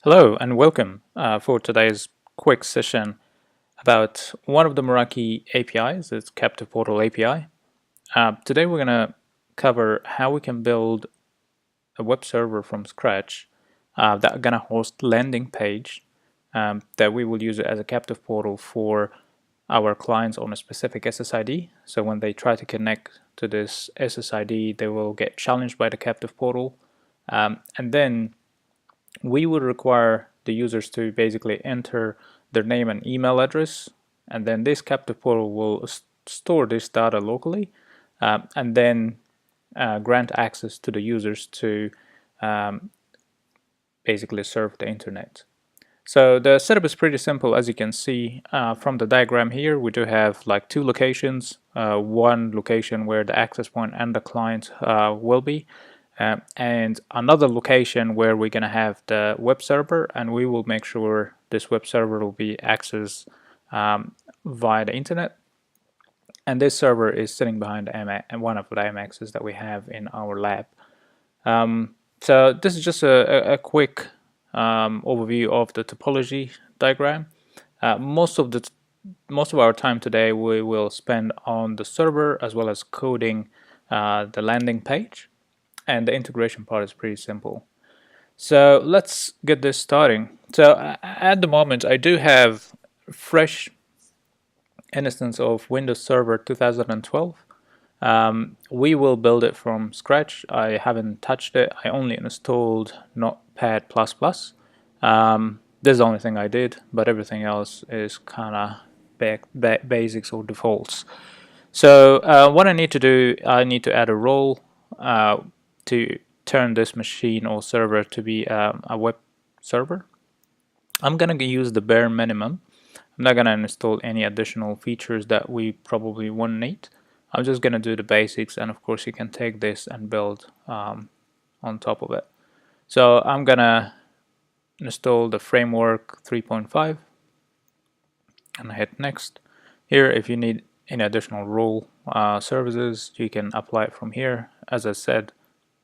Hello and welcome for today's quick session about one of the Meraki APIs, it's Captive Portal API. Today we're going to cover how we can build a web server from scratch that's going to host landing page that we will use it as a captive portal for our clients on a specific SSID. So when they try to connect to this SSID, they will get challenged by the captive portal. And then we would require the users to basically enter their name and email address, and then this captive portal will store this data locally and then grant access to the users to um, basically surf the internet. So the setup is pretty simple. As you can see from the diagram here, we do have like two locations, one location where the access point and the client will be, and another location where we're going to have the web server, and we will make sure this web server will be accessed via the internet. And this server is sitting behind one of the MXs that we have in our lab. So this is just a quick overview of the topology diagram. Most of our time today we will spend on the server as well as coding the landing page, and the integration part is pretty simple. So let's get this starting. So at the moment I do have fresh instance of Windows Server 2012. We will build it from scratch. I haven't touched it. I only installed Notepad++. This is the only thing I did, but everything else is kind of basics or defaults. So what I need to do, I need to add a role to turn this machine or server to be a web server. I'm going to use the bare minimum. I'm not going to install any additional features that we probably won't need. I'm just going to do the basics, and of course you can take this and build on top of it. So I'm going to install the framework 3.5 and hit next. Here, if you need any additional role services, you can apply it from here. As I said,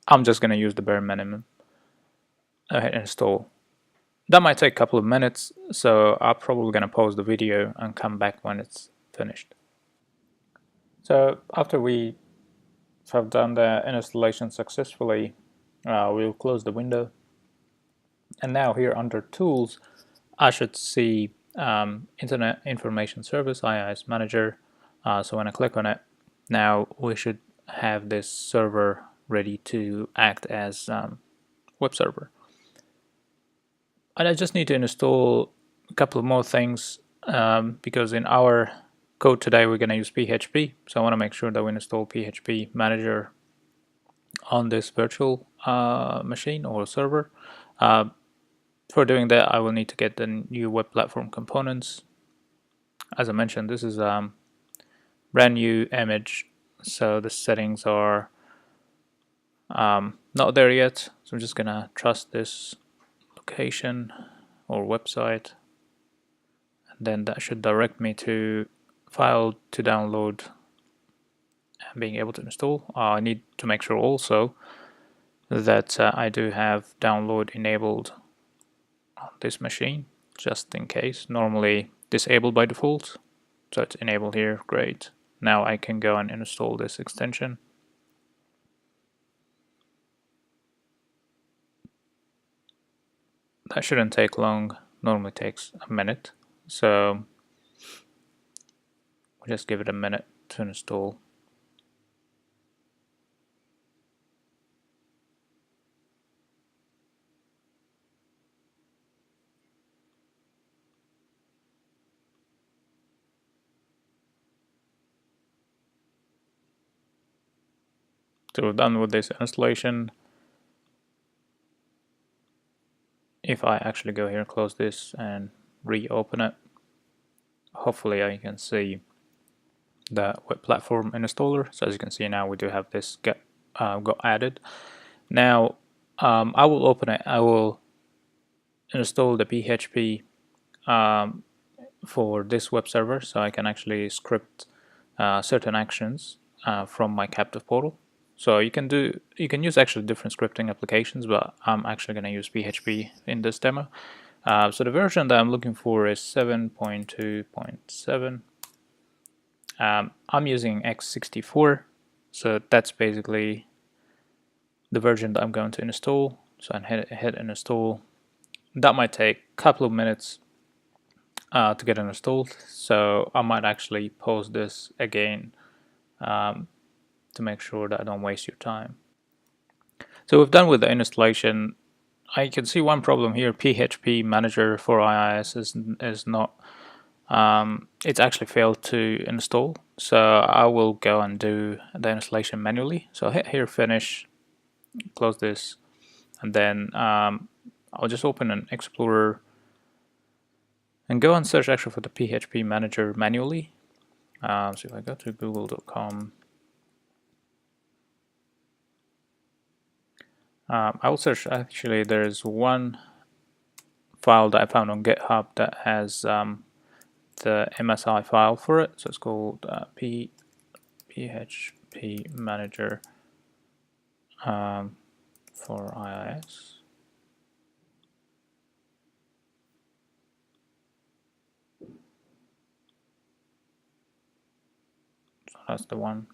I'm just going to use the bare minimum. I hit install. That might take a couple of minutes, so I'm probably going to pause the video and come back when it's finished. So after we have done the installation successfully, we'll close the window. And now here under Tools, I should see Internet Information Service, IIS Manager. So when I click on it, now we should have this server ready to act as web server. And I just need to install a couple of more things because in our code today we're going to use PHP. So I want to make sure that we install PHP Manager on this virtual machine or server. For doing that, I will need to get the new web platform components. As I mentioned, this is a brand new image, so the settings are not there yet. So I'm just gonna trust this location or website, and then that should direct me to file to download and being able to install. I need to make sure also that I do have download enabled on this machine, just in case. Normally disabled by default, so it's enabled here. Great. Now I can go and install this extension. That shouldn't take long, normally takes a minute, so we'll just give it a minute to install. So we're done with this installation. If I actually go here, close this and reopen it, hopefully I can see the web platform installer. So as you can see now, we do have this got added. Now I will open it. I will install the PHP for this web server, so I can actually script certain actions from my captive portal. So you can use actually different scripting applications, but I'm actually going to use PHP in this demo. So the version that I'm looking for is 7.2.7. I'm using x64, so that's basically the version that I'm going to install. So I hit install. That might take a couple of minutes to get it installed, so I might actually pause this again to make sure that I don't waste your time. So we've done with the installation. I can see one problem here. PHP Manager for iOS is not. It's actually failed to install. So I will go and do the installation manually. So hit here, finish, close this, and then I'll just open an Explorer and go and search actually for the PHP Manager manually. So if I go to google.com, I will search. Actually, there's one file that I found on GitHub that has the MSI file for it. So it's called PHP Manager for iOS. So that's the one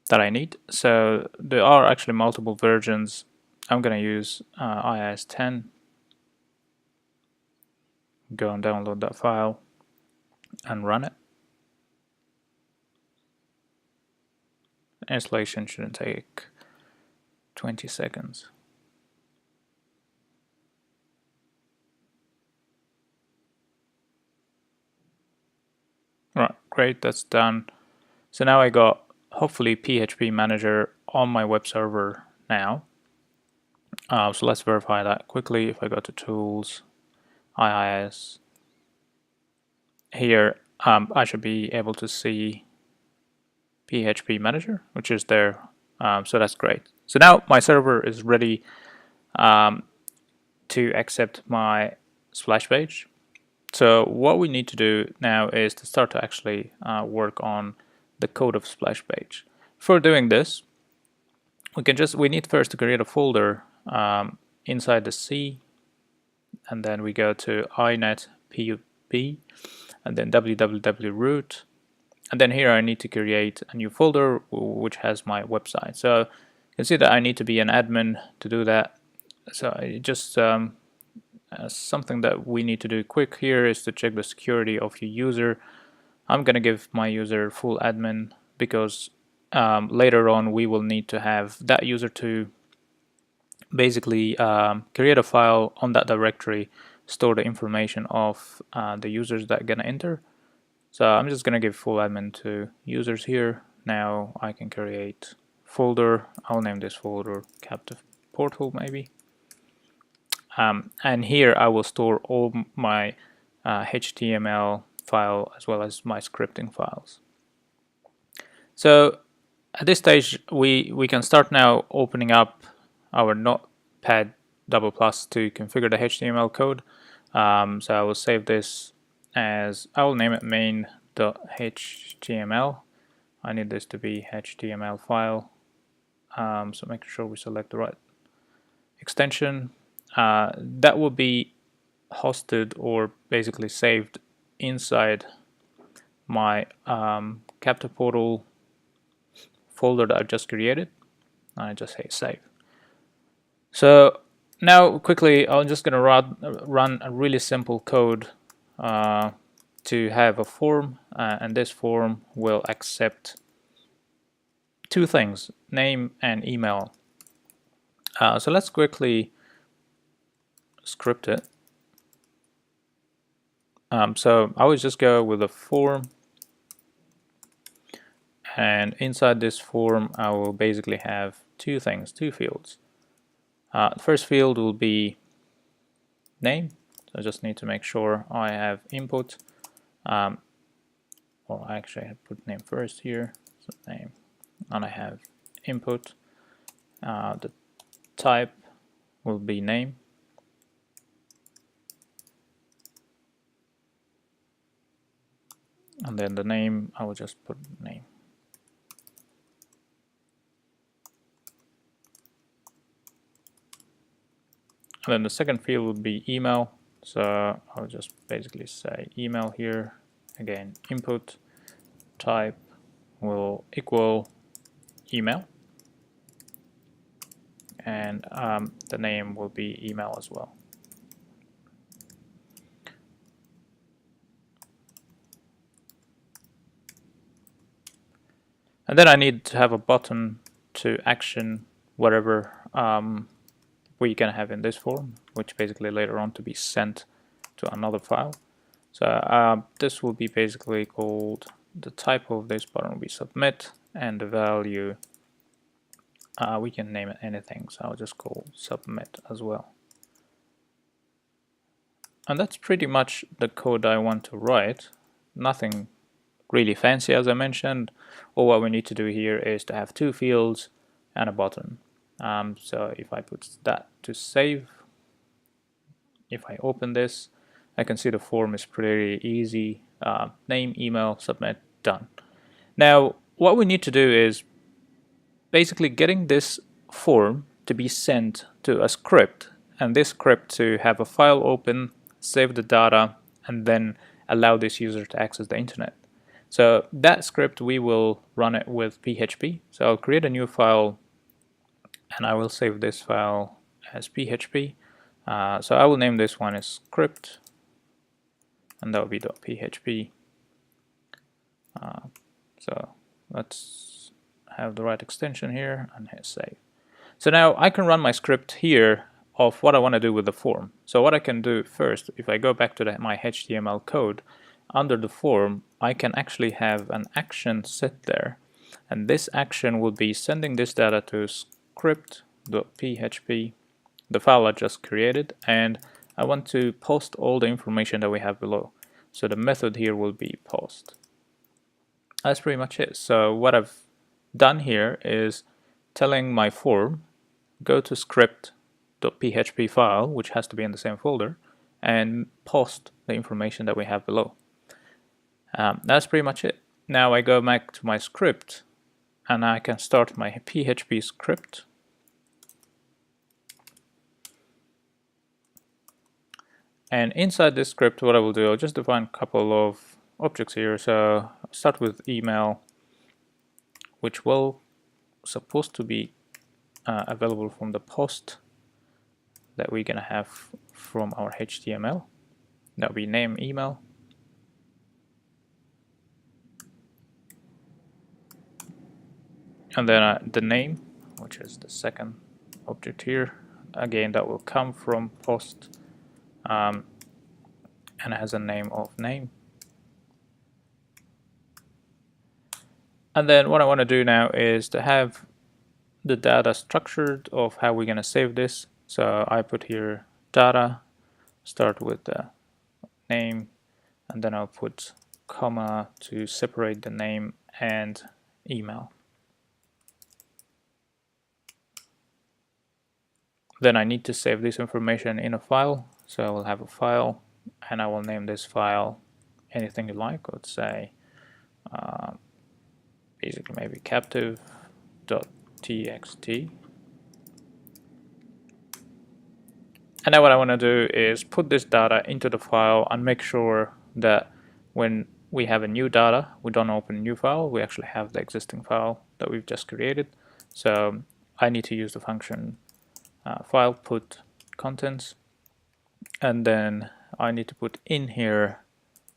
that I need. So there are actually multiple versions. I'm going to use iOS 10. Go and download that file and run it. Installation shouldn't take 20 seconds. Right, great, that's done. So now I got hopefully PHP Manager on my web server now. So let's verify that quickly. If I go to Tools, IIS, here I should be able to see PHP Manager, which is there. So that's great. So now my server is ready to accept my splash page. So what we need to do now is to start to actually work on the code of splash page. For doing this, we need first to create a folder inside the C, and then we go to inet pub and then www root, and then here I need to create a new folder which has my website. So you can see that I need to be an admin to do that. So it just something that we need to do quick here is to check the security of your user. I'm gonna give my user full admin because later on we will need to have that user to basically create a file on that directory, store the information of the users that are gonna enter. So I'm just gonna give full admin to users here. Now I can create folder. I'll name this folder captive portal maybe. And here I will store all my HTML file as well as my scripting files. So at this stage we can start now opening up our Notepad++ to configure the HTML code. So I will save this as, I will name it main.html. I need this to be HTML file. So make sure we select the right extension. That will be hosted or basically saved inside my captive portal folder that I've just created. I just hit save. So now quickly I'm just gonna run a really simple code to have a form, and this form will accept two things, name and email. So let's quickly script it. So I will just go with a form, and inside this form I will basically have two things, two fields. The first field will be name, so I just need to make sure I have input, or actually I put name first here, so name, and I have input. The type will be name, and then the name I will just put name. And then the second field would be email. So I'll just basically say email here. Again, input type will equal email. And the name will be email as well. And then I need to have a button to action whatever we can have in this form, which basically later on to be sent to another file. So this will be basically called, the type of this button will be submit, and the value, we can name it anything, so I'll just call submit as well. And that's pretty much the code I want to write. Nothing really fancy, as I mentioned. All what we need to do here is to have two fields and a button. So if I put that to save, if I open this, I can see the form is pretty easy. Name, email, submit, done. Now, what we need to do is basically getting this form to be sent to a script, and this script to have a file open, save the data, and then allow this user to access the internet. So that script, we will run it with PHP. So I'll create a new file, and I will save this file as PHP. So I will name this one as script, and that will be .php. So let's have the right extension here and hit save. So now I can run my script here of what I want to do with the form. So what I can do first, if I go back to my HTML code, under the form, I can actually have an action set there. And this action will be sending this data to script.php, the file I just created, and I want to post all the information that we have below. So the method here will be post. That's pretty much it. So what I've done here is telling my form, go to script.php file, which has to be in the same folder, and post the information that we have below. That's pretty much it. Now I go back to my script, and I can start my PHP script. And inside this script, what I will do, I'll just define a couple of objects here. So I'll start with email, which will supposed to be available from the post that we're gonna have from our HTML. That will be name email. And then the name, which is the second object here. Again, that will come from post, and has a name of name. And then what I want to do now is to have the data structured of how we're going to save this. So I put here data, start with the name, and then I'll put comma to separate the name and email. Then I need to save this information in a file. So I will have a file, and I will name this file anything you like. Let's say basically maybe captive.txt. And now what I want to do is put this data into the file and make sure that when we have a new data, we don't open a new file, we actually have the existing file that we've just created. So I need to use the function file put contents, and then I need to put in here,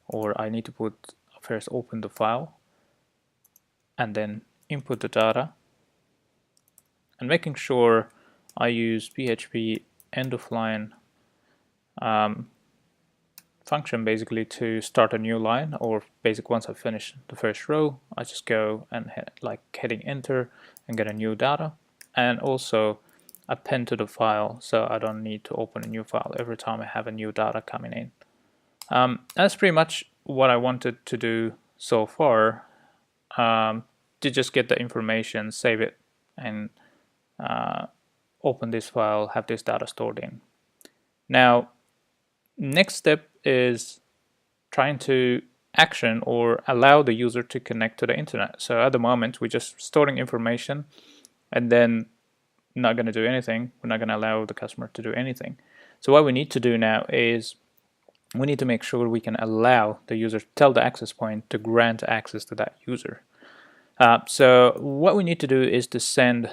or I need to put first open the file and then input the data, and making sure I use PHP end of line function basically to start a new line, or basic once I finish the first row I just go and hitting enter and get a new data, and also append to the file so I don't need to open a new file every time I have a new data coming in. That's pretty much what I wanted to do so far, to just get the information, save it, and open this file, have this data stored in. Now, next step is trying to action or allow the user to connect to the internet. So at the moment, we're just storing information, and then not going to do anything. We're not going to allow the customer to do anything. So what we need to do now is we need to make sure we can allow the user, tell the access point to grant access to that user. So what we need to do is to send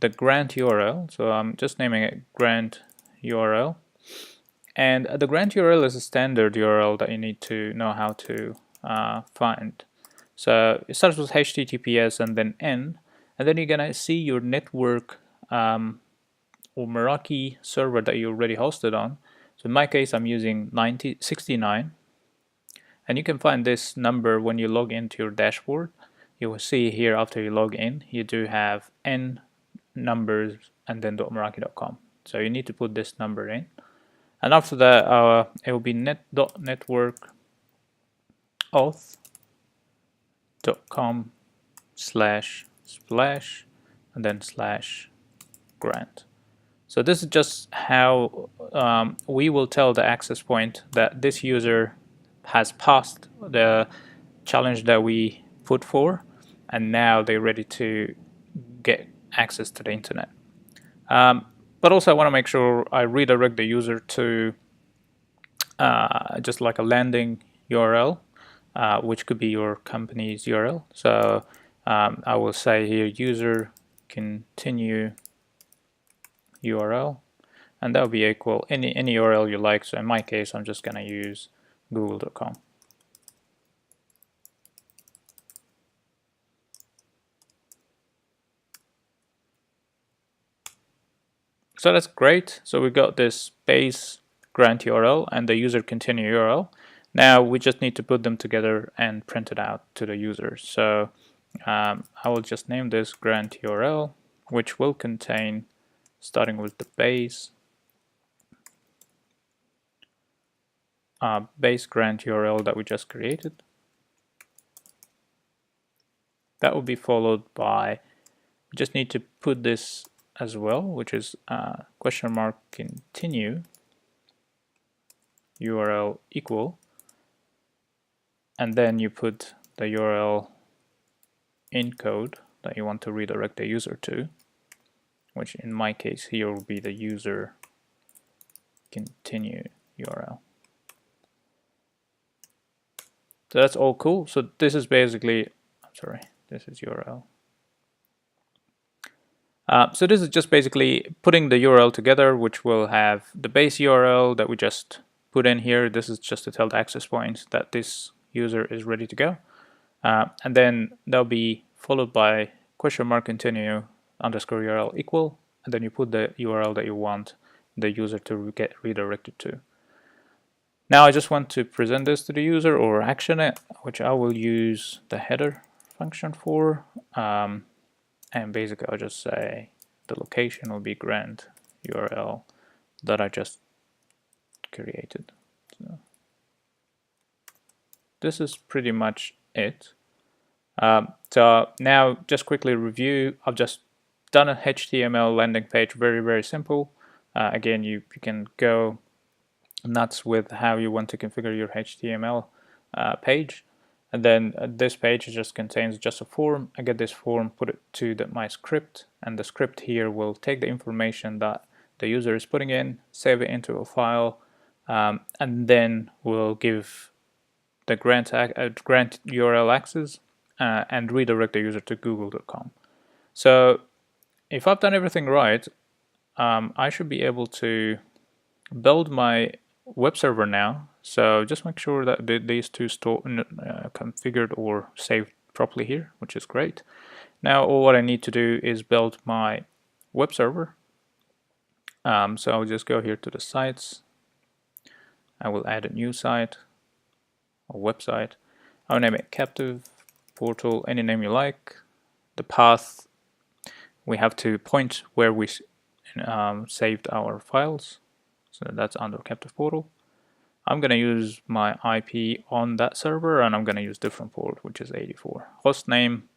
the grant URL. So I'm just naming it grant URL. And the grant URL is a standard URL that you need to know how to find. So it starts with HTTPS and then N, and then you're gonna see your network or Meraki server that you already hosted on. So in my case, I'm using 69, and you can find this number when you log into your dashboard. You will see here after you log in, you do have N numbers and then .meraki.com. So you need to put this number in. And after that, it will be net.network auth.com/splash and then /grant. So this is just how we will tell the access point that this user has passed the challenge that we put for, and now they're ready to get access to the internet. But also I want to make sure I redirect the user to just like a landing URL, which could be your company's URL. So I will say here user continue URL, and that will be equal any URL you like. So in my case, I'm just going to use google.com. So that's great. So we got this base grant URL and the user continue URL. Now we just need to put them together and print it out to the user. So I will just name this grant URL, which will contain, starting with the base grant URL that we just created. That will be followed by, we just need to put this as well, which is question mark continue URL equal, and then you put the URL in code that you want to redirect the user to, which in my case here will be the user continue URL. So that's all cool. So this is basically, I'm sorry, this is URL. So this is just basically putting the URL together, which will have the base URL that we just put in here. This is just to tell the access points that this user is ready to go. And then that'll be followed by question mark continue underscore URL equal, and then you put the URL that you want the user to get redirected to. Now I just want to present this to the user or action it, which I will use the header function for. And basically I'll just say the location will be grant URL that I just created. So this is pretty much it. So now just quickly review. I've just done a HTML landing page, very simple. Again, you can go nuts with how you want to configure your HTML page. And then this page just contains just a form. I get this form, put it to my script, and the script here will take the information that the user is putting in, save it into a file, and then we'll give the grant URL access and redirect the user to google.com. So if I've done everything right, I should be able to build my web server now. So just make sure that these two configured or saved properly here, which is great. Now all what I need to do is build my web server. So I'll just go here to the sites. I will add a new site or website. I'll name it captive portal, any name you like. The path, we have to point where we saved our files. So that's under captive portal. I'm going to use my IP on that server, and I'm going to use different port, which is 84. Host name,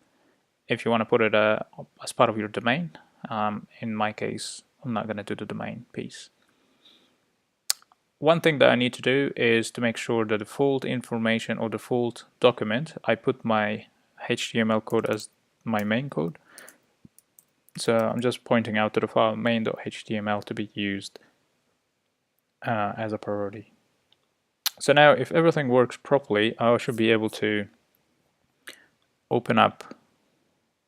if you want to put it as part of your domain. In my case, I'm not going to do the domain piece. One thing that I need to do is to make sure the default information or default document, I put my HTML code as my main code. So I'm just pointing out to the file main.html to be used as a priority. So now if everything works properly, I should be able to open up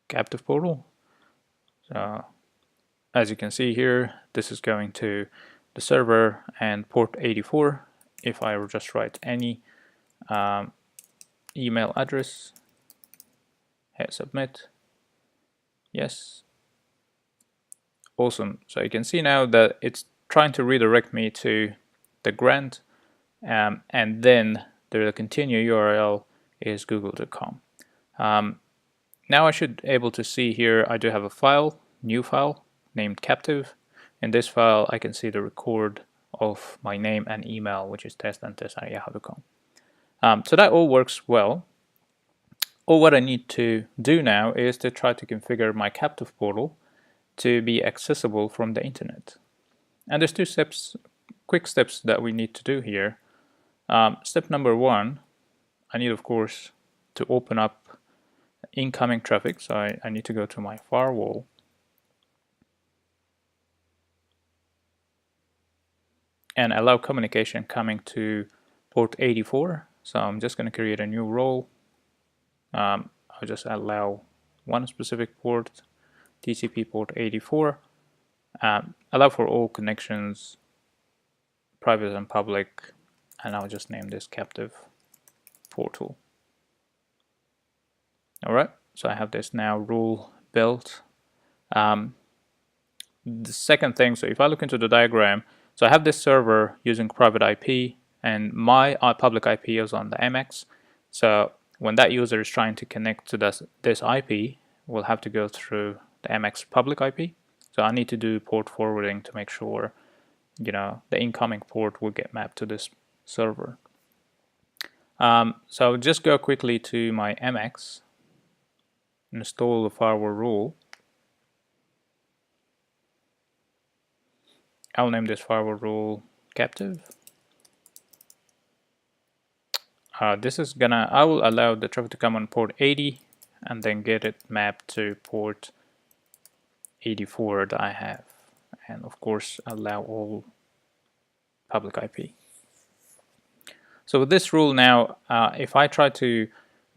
captive portal. So as you can see here, this is going to the server and port 84. If I will just write any email address, hit submit, yes, awesome. So you can see now that it's trying to redirect me to the grant, and then the continue URL is google.com. Now I should be able to see here I do have a file, new file named captive. In this file I can see the record of my name and email, which is test@yahoo.com. So that all works well. All what I need to do now is to try to configure my captive portal to be accessible from the internet. And there's two steps, quick steps that we need to do here. Step number one, I need of course to open up incoming traffic, so I need to go to my firewall and allow communication coming to port 84. So I'm just going to create a new role. I'll just allow one specific port, TCP port 84. Allow for all connections, private and public, and I'll just name this captive portal. Alright, so I have this now rule built. The second thing, so if I look into the diagram, so I have this server using private IP, and my public IP is on the MX. So when that user is trying to connect to this IP, we'll have to go through the MX public IP. So I need to do port forwarding to make sure, the incoming port will get mapped to this server. So I'll just go quickly to my MX, install the firewall rule. I'll name this firewall rule captive. I will allow the traffic to come on port 80 and then get it mapped to port 84 that I have, and of course allow all public IP. So with this rule now, if I try to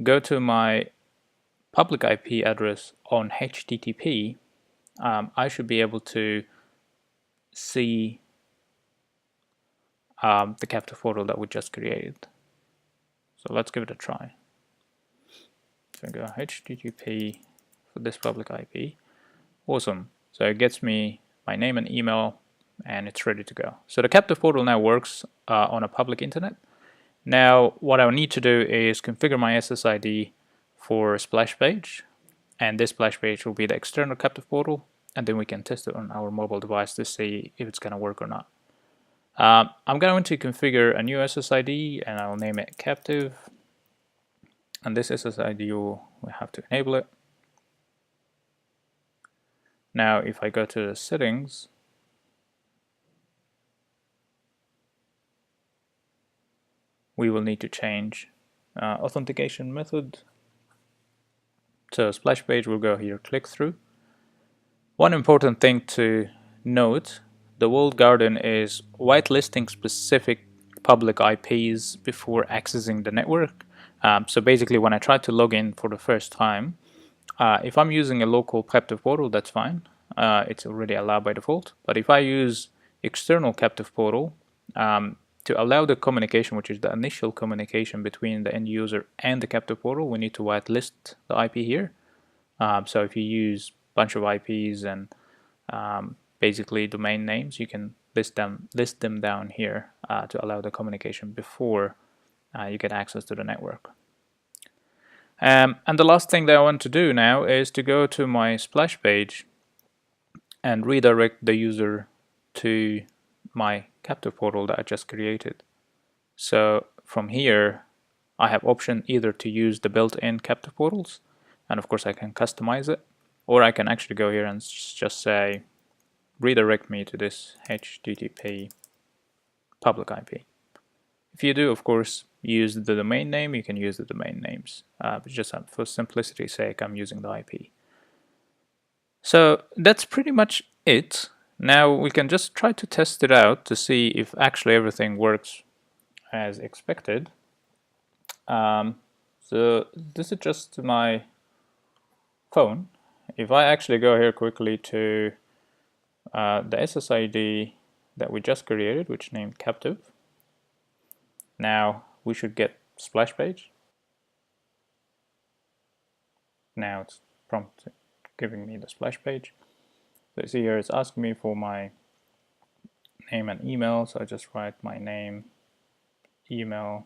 go to my public IP address on HTTP, I should be able to see the captive portal that we just created. So let's give it a try. So I go HTTP for this public IP. Awesome. So it gets me my name and email, and it's ready to go. So the captive portal now works on a public internet. Now what I need to do is configure my SSID for a splash page, and this splash page will be the external captive portal, and then we can test it on our mobile device to see if it's going to work or not. I'm going to configure a new SSID, and I'll name it captive, and this SSID we have to enable it. Now if I go to the settings, we will need to change authentication method. So splash page, we'll go here, click through. One important thing to note, the walled garden is whitelisting specific public IPs before accessing the network. So basically when I try to log in for the first time, if I'm using a local captive portal, that's fine. It's already allowed by default. But if I use external captive portal, to allow the communication, which is the initial communication between the end user and the captive portal, we need to whitelist the IP here. So if you use a bunch of IPs and basically domain names, you can list them down here to allow the communication before you get access to the network. And the last thing that I want to do now is to go to my splash page and redirect the user to my captive portal that I just created. So from here I have option either to use the built-in captive portals, and of course I can customize it, or I can actually go here and just say redirect me to this HTTP public IP. If you do, of course, use the domain name, you can use the domain names, but just for simplicity's sake I'm using the IP. So that's pretty much it. Now we can just try to test it out to see if actually everything works as expected. So this is just my phone. If I actually go here quickly to the SSID that we just created, which named captive, now we should get splash page. Now it's prompt giving me the splash page. So you see here it's asking me for my name and email, so I just write my name, email,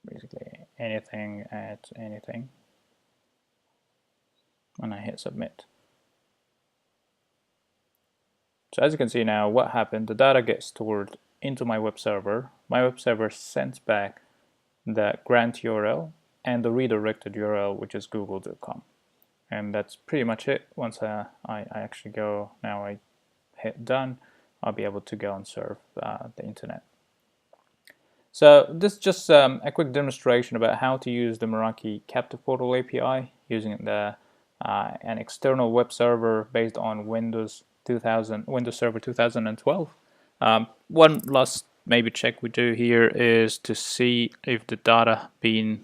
basically anything at anything, and I hit submit. So as you can see now, what happened, the data gets stored into my web server. My web server sends back the grant URL and the redirected URL, which is google.com. And that's pretty much it. Once I actually go, now I hit done, I'll be able to go and surf the internet. So this is just a quick demonstration about how to use the Meraki Captive Portal API using an external web server based on Windows Server 2012. One last maybe check we do here is to see if the data being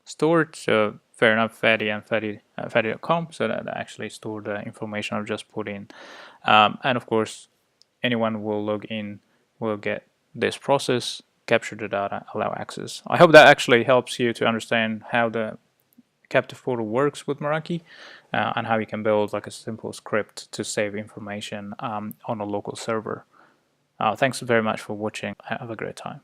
stored. So fair enough, Fatty and Fatty.com, so that actually stored the information I've just put in. And of course, anyone will log in will get this process, capture the data, allow access. I hope that actually helps you to understand how the captive portal works with Meraki and how you can build like a simple script to save information on a local server. Thanks very much for watching. Have a great time.